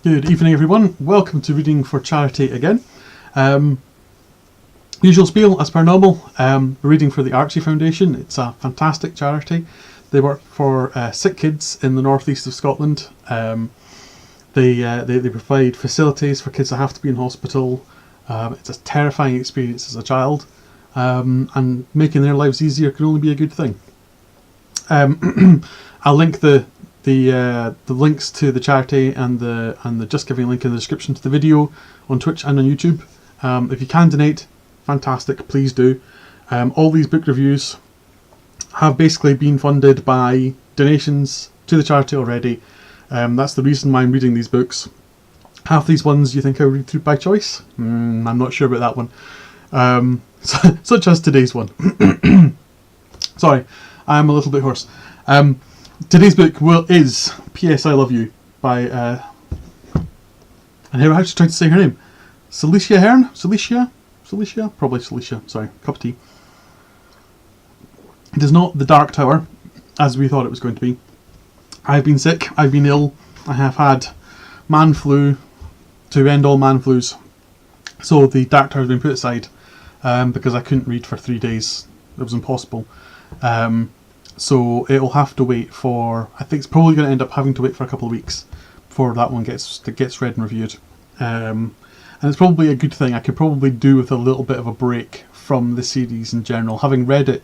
Good evening, everyone. Welcome to Reading for Charity again. Usual spiel, as per normal. We're reading for the Archie Foundation. It's a fantastic charity. They work for sick kids in the northeast of Scotland. They provide facilities for kids that have to be in hospital. It's a terrifying experience as a child, and making their lives easier can only be a good thing. I'll link the links to the charity and the Just Giving link in the description to the video on Twitch and on YouTube. If you can donate, fantastic, please do. All these book reviews have basically been funded by donations to the charity already. That's the reason why I'm reading these books. Half these ones you think I read through by choice? I'm not sure about that one. Such as today's one. Sorry, I'm a little bit hoarse. Today's book is P.S. I Love You by, and here I actually tried to say her name, Celicia Ahern? Celicia? Probably Celicia, sorry, cup of tea. It is not The Dark Tower, as we thought it was going to be. I've been sick, I've been ill, I have had man flu to end all man flus. So the Dark Tower has been put aside, because I couldn't read for 3 days. It was impossible. So it'll have to wait for, I think it's probably going to end up having to wait for a couple of weeks before that one gets read and reviewed. And it's probably a good thing. I could probably do with a little bit of a break from the series in general. Having read it,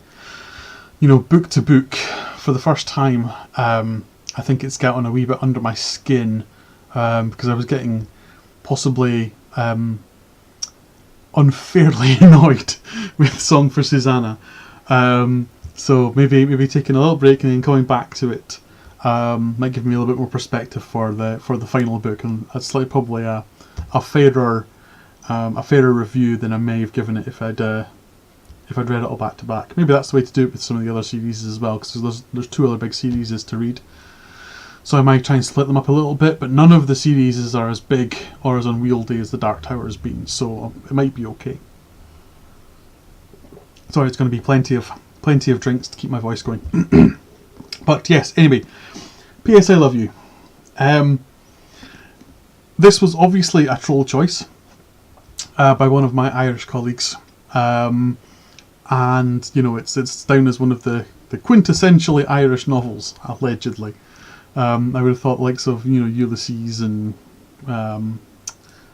book to book for the first time, I think it's gotten a wee bit under my skin, because I was getting possibly unfairly annoyed with Song for Susanna. So maybe taking a little break and then coming back to it might give me a little bit more perspective for the final book, and that's probably a fairer review than I may have given it if I'd read it all back to back. Maybe that's the way to do it with some of the other series as well, because there's 2 other big series to read. So I might try and split them up a little bit, but none of the series are as big or as unwieldy as the Dark Tower has been, so it might be okay. Sorry, it's going to be plenty of drinks to keep my voice going. But yes, anyway, P.S. I Love You. This was obviously a troll choice by one of my Irish colleagues, and it's down as one of the quintessentially Irish novels, allegedly. I would have thought the likes of Ulysses and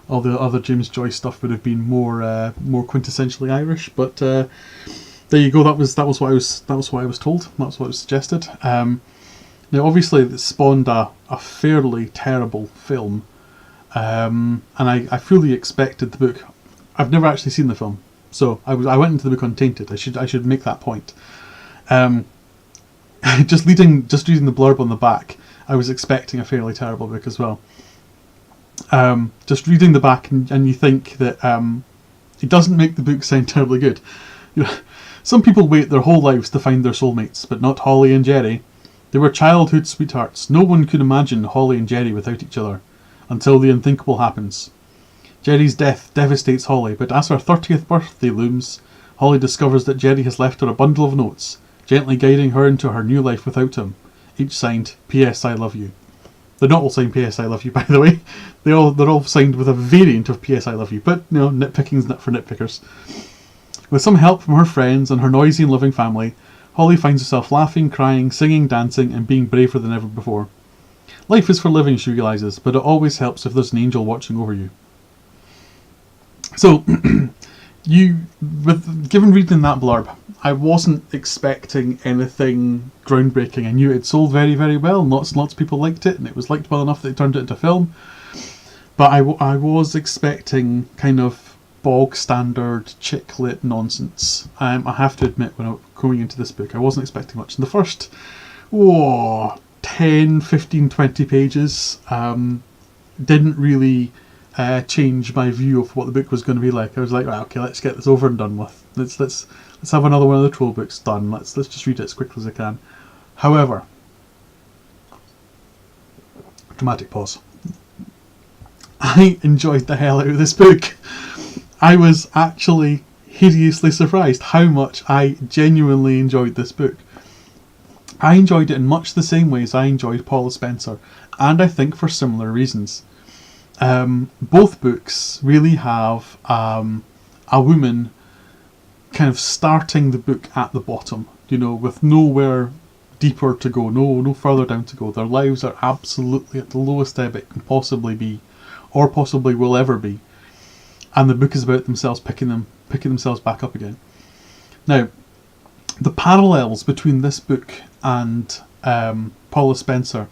all the other James Joyce stuff would have been more quintessentially Irish, but there you go. That was what I was told. That's what was suggested. Now, obviously, it spawned a fairly terrible film, and I fully expected the book. I've never actually seen the film, so I went into the book untainted. I should make that point. Just reading the blurb on the back, I was expecting a fairly terrible book as well. Just reading the back, and you think that it doesn't make the book sound terribly good. Some people wait their whole lives to find their soulmates, but not Holly and Jerry. They were childhood sweethearts. No one could imagine Holly and Jerry without each other, until the unthinkable happens. Jerry's death devastates Holly, but as her 30th birthday looms, Holly discovers that Jerry has left her a bundle of notes, gently guiding her into her new life without him, each signed P.S. I Love You. They're not all signed P.S. I Love You, by the way. They're all signed with a variant of P.S. I Love You, but nitpicking's not for nitpickers. With some help from her friends and her noisy and loving family, Holly finds herself laughing, crying, singing, dancing, and being braver than ever before. Life is for living, she realises, but it always helps if there's an angel watching over you. So, given reading that blurb, I wasn't expecting anything groundbreaking. I knew it sold very, very well, and lots of people liked it, and it was liked well enough that they turned it into film. But I was expecting kind of bog standard chick lit nonsense. I have to admit, when I was going into this book, I wasn't expecting much. In the first 10, 15, 20 pages didn't really change my view of what the book was going to be like. I was like, right, okay, let's get this over and done with. Let's have another one of the troll books done. Let's just read it as quickly as I can. However, dramatic pause. I enjoyed the hell out of this book. I was actually hideously surprised how much I genuinely enjoyed this book. I enjoyed it in much the same way as I enjoyed Paula Spencer, and I think for similar reasons. both books really have a woman kind of starting the book at the bottom, with nowhere deeper to go, no further down to go. Their lives are absolutely at the lowest ebb it can possibly be, or possibly will ever be. And the book is about themselves picking themselves back up again. Now, the parallels between this book and Paula Spencer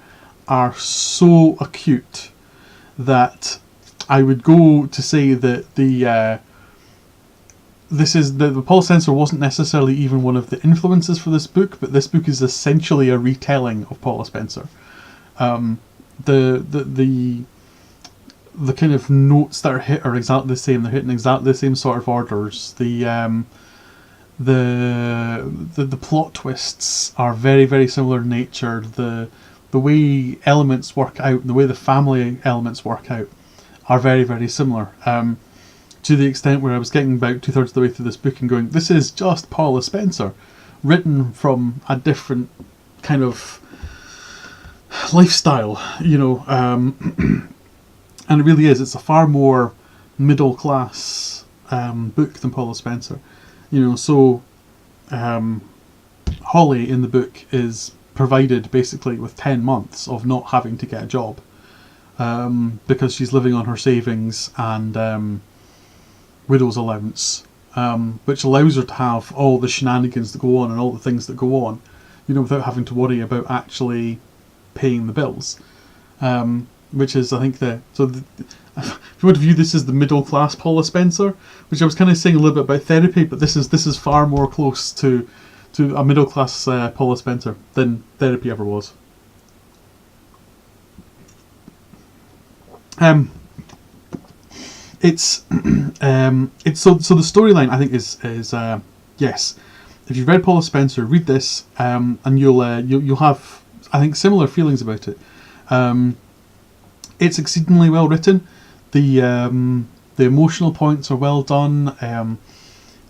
are so acute that I would go to say that the Paula Spencer wasn't necessarily even one of the influences for this book, but this book is essentially a retelling of Paula Spencer. The kind of notes that are hit are exactly the same. They're hit in exactly the same sort of orders. The plot twists are very, very similar in nature. The way elements work out, the way the family elements work out, are very, very similar. To the extent where I was getting about 2/3 of the way through this book and going, this is just Paula Spencer, written from a different kind of lifestyle, and it really is. It's a far more middle class book than Paula Spencer. Holly in the book is provided basically with 10 months of not having to get a job, because she's living on her savings and widow's allowance, which allows her to have all the shenanigans that go on and all the things that go on, without having to worry about actually paying the bills. Which is, I think, if you want to view this as the middle class Paula Spencer, which I was kind of saying a little bit about therapy, but this is far more close to a middle class Paula Spencer than therapy ever was. It's so the storyline, I think, is yes. If you've read Paula Spencer, read this, and you'll have, I think, similar feelings about it. It's exceedingly well written. The emotional points are well done.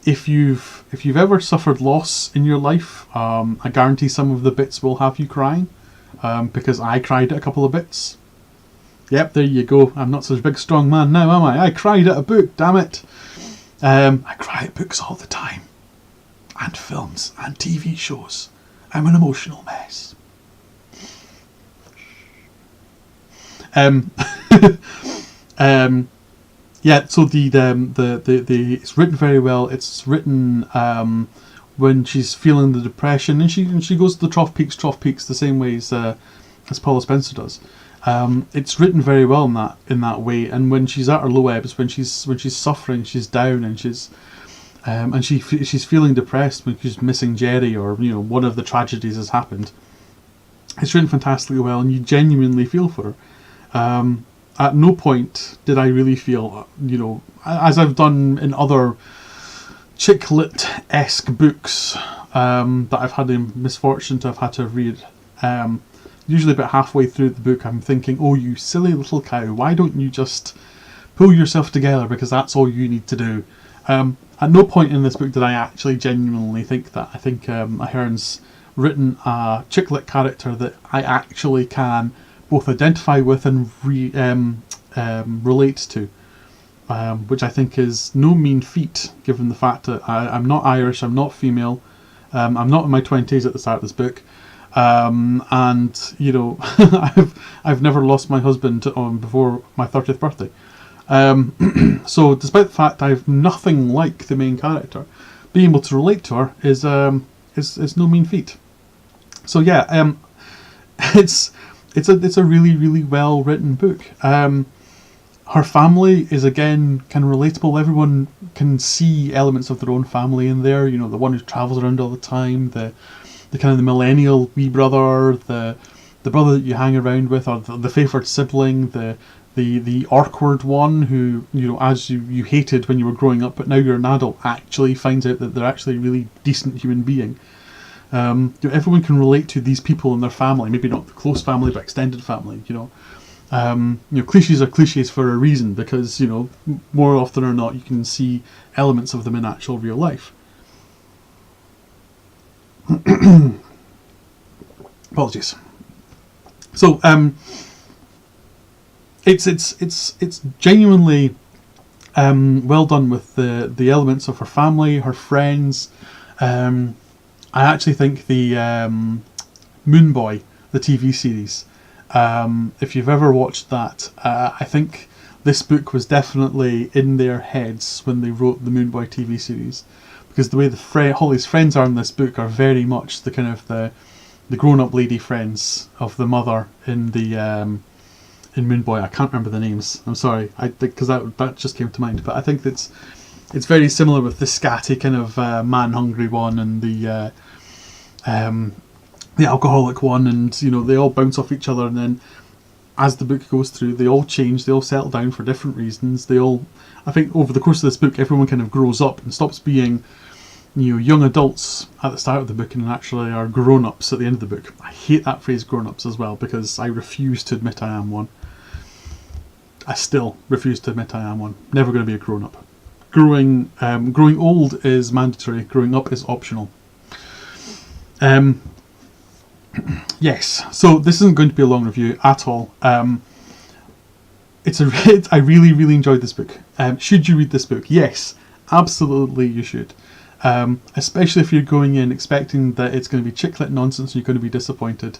If you've ever suffered loss in your life, I guarantee some of the bits will have you crying, because I cried at a couple of bits. Yep, there you go. I'm not such a big strong man now, am I? I cried at a book, damn it. I cry at books all the time, and films and TV shows. I'm an emotional mess. Yeah, so the it's written very well. It's written when she's feeling the depression, and she goes to the trough peaks the same way as Paula Spencer does. It's written very well in that way, and when she's at her low ebbs, when she's suffering, she's down, and she's feeling depressed when she's missing Jerry, or one of the tragedies has happened. It's written fantastically well, and you genuinely feel for her. At no point did I really feel, as I've done in other chick lit-esque books that I've had the misfortune to have had to read. Usually about halfway through the book, I'm thinking, oh, you silly little cow, why don't you just pull yourself together, because that's all you need to do. At no point in this book did I actually genuinely think that. I think Ahern's written a chick lit character that I actually can both identify with and relate to, which I think is no mean feat, given the fact that I'm not Irish, I'm not female, I'm not in my 20s at the start of this book, and I've never lost my husband before my 30th birthday. So despite the fact I've nothing like the main character, being able to relate to her is no mean feat. So yeah, it's a really, really well written book. Her family is again kind of relatable. Everyone can see elements of their own family in there. The one who travels around all the time, the kind of the millennial wee brother, the brother that you hang around with, or the favoured sibling, the awkward one who as you hated when you were growing up, but now you're an adult, actually finds out that they're actually a really decent human being. Everyone can relate to these people and their family, maybe not the close family, but extended family. Cliches are cliches for a reason, because more often or not you can see elements of them in actual real life. Apologies. So it's genuinely well done with the elements of her family, her friends. I actually think the Moon Boy, the TV series, if you've ever watched that, I think this book was definitely in their heads when they wrote the Moon Boy TV series, because the way Holly's friends are in this book are very much the kind of the grown-up lady friends of the mother in the in Moon Boy. I can't remember the names. I'm sorry, because that just came to mind. But I think it's very similar with the scatty kind of man-hungry one and the alcoholic one, and they all bounce off each other, and then as the book goes through, they all change, they all settle down for different reasons. I think over the course of this book, everyone kind of grows up and stops being young adults at the start of the book and actually are grown-ups at the end of the book. I hate that phrase grown-ups as well, because I refuse to admit I am one. I still refuse to admit I am one. Never going to be a grown-up. Growing old is mandatory, growing up is optional. Yes, so this isn't going to be a long review at all. I really, really enjoyed this book. Should you read this book? Yes, absolutely you should. Especially if you're going in expecting that it's going to be chick lit nonsense and you're going to be disappointed.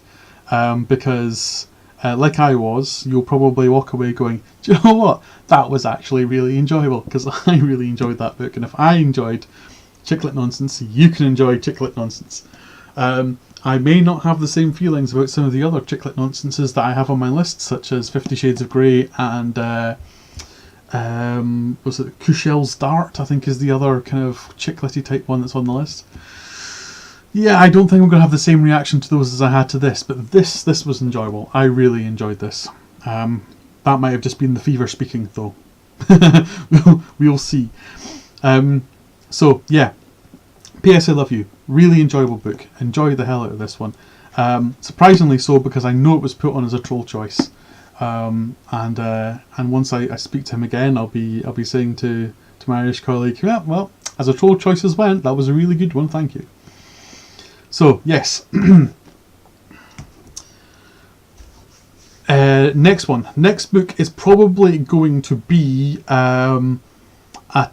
Because, like I was, you'll probably walk away going, do you know what? That was actually really enjoyable, because I really enjoyed that book. And if I enjoyed chick lit nonsense, you can enjoy chick lit nonsense. I may not have the same feelings about some of the other chick lit nonsenses that I have on my list, such as 50 Shades of Grey and was it Kushel's Dart, I think is the other kind of chick litty type one that's on the list. Yeah, I don't think I'm going to have the same reaction to those as I had to this, but this was enjoyable. I really enjoyed this. That might have just been the fever speaking, though. We'll see. So, yeah. P.S. I Love You. Really enjoyable book. Enjoyed the hell out of this one. Surprisingly so, because I know it was put on as a troll choice. And once I speak to him again, I'll be saying to my Irish colleague, yeah, well, as a troll choices went, that was a really good one, thank you. So, yes. Next one. Next book is probably going to be A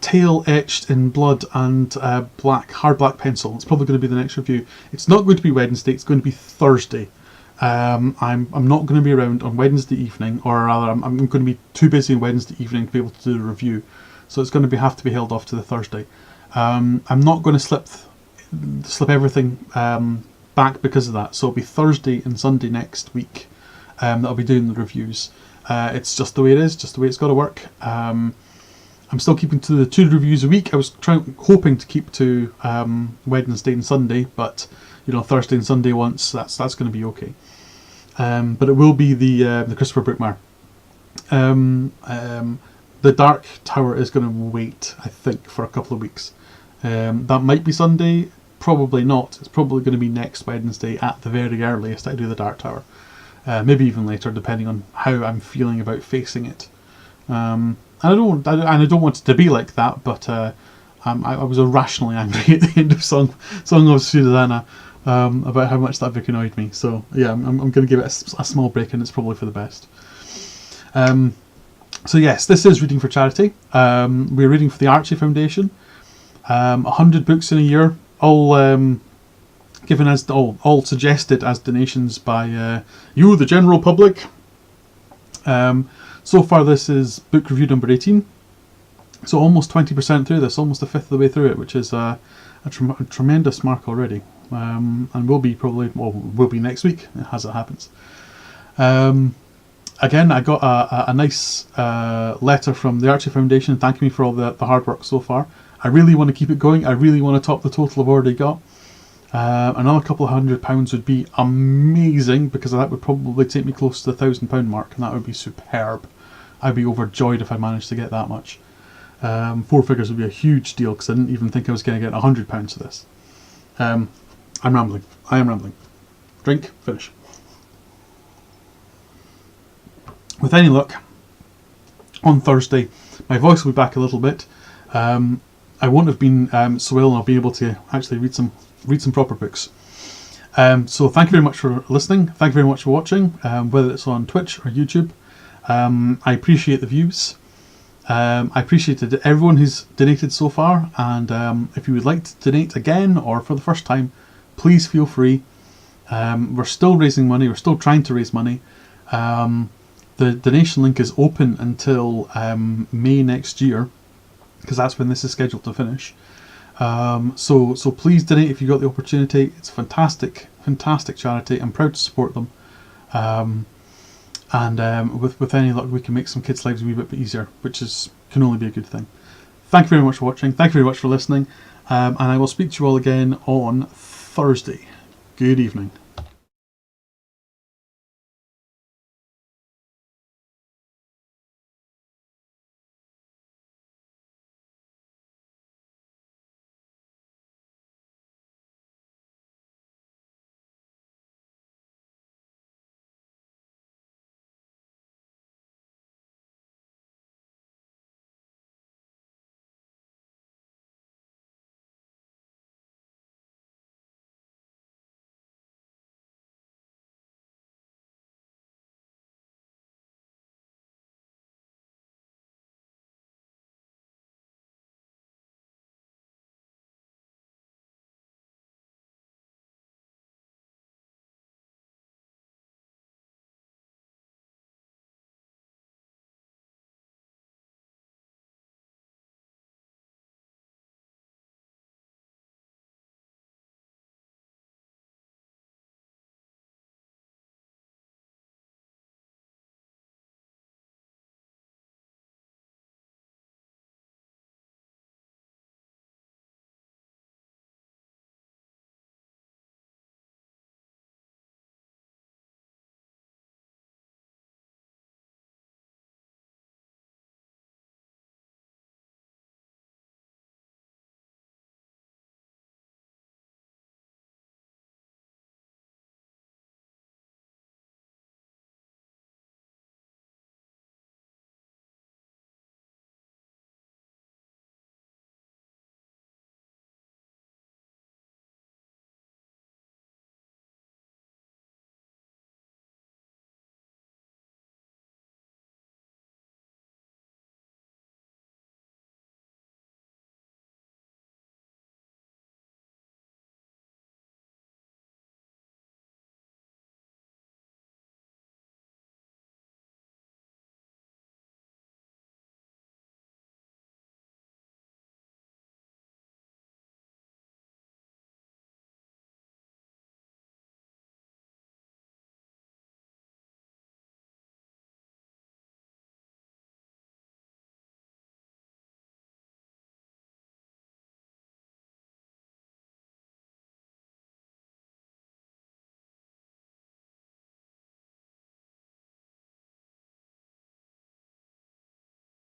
Tale Etched in Blood and hard black pencil. It's probably going to be the next review. It's not going to be Wednesday, it's going to be Thursday. I'm not going to be around on Wednesday evening, or rather I'm going to be too busy on Wednesday evening to be able to do the review. So it's going to have to be held off to the Thursday. I'm not going to slip everything back because of that. So it'll be Thursday and Sunday next week that I'll be doing the reviews. It's just the way it is, just the way it's got to work. I'm still keeping to the 2 reviews a week. I was hoping to keep to Wednesday and Sunday, but Thursday and Sunday once, that's going to be okay. But it will be the Christopher Brookmyre. The Dark Tower is going to wait, I think, for a couple of weeks. That might be Sunday, probably not. It's probably going to be next Wednesday at the very earliest I do the Dark Tower. Maybe even later, depending on how I'm feeling about facing it. And I don't want it to be like that, but I was irrationally angry at the end of Song of Susanna about how much that book annoyed me. So yeah, I'm going to give it a small break, and it's probably for the best. So yes, this is Reading for Charity. We're reading for the Archie Foundation. 100 books in a year, all given as all suggested as donations by you, the general public. So far, this is book review number 18. So almost 20% through this, almost a fifth of the way through it, which is a tremendous mark already. And will be next week, as it happens. Again, I got a nice letter from the Archie Foundation thanking me for all the hard work so far. I really want to keep it going. I really want to top the total I've already got. Another couple of £100 would be amazing, because that would probably take me close to the £1,000 mark, and that would be superb. I'd be overjoyed if I managed to get that much. 4 figures would be a huge deal, because I didn't even think I was going to get £100 for this. I'm rambling. I am rambling. Drink, finish. With any luck, on Thursday, my voice will be back a little bit. I won't have been so ill, and I'll be able to actually read some proper books. So thank you very much for listening. Thank you very much for watching, whether it's on Twitch or YouTube. I appreciate the views. I appreciate everyone who's donated so far, and if you would like to donate again or for the first time, please feel free. We're still raising money. We're still trying to raise money. The donation link is open until May next year, because that's when this is scheduled to finish. So please donate if you got the opportunity. It's a fantastic charity. I'm proud to support them. And with any luck, we can make some kids' lives a wee bit easier, which can only be a good thing. Thank you very much for watching. Thank you very much for listening. And I will speak to you all again on Thursday. Good evening.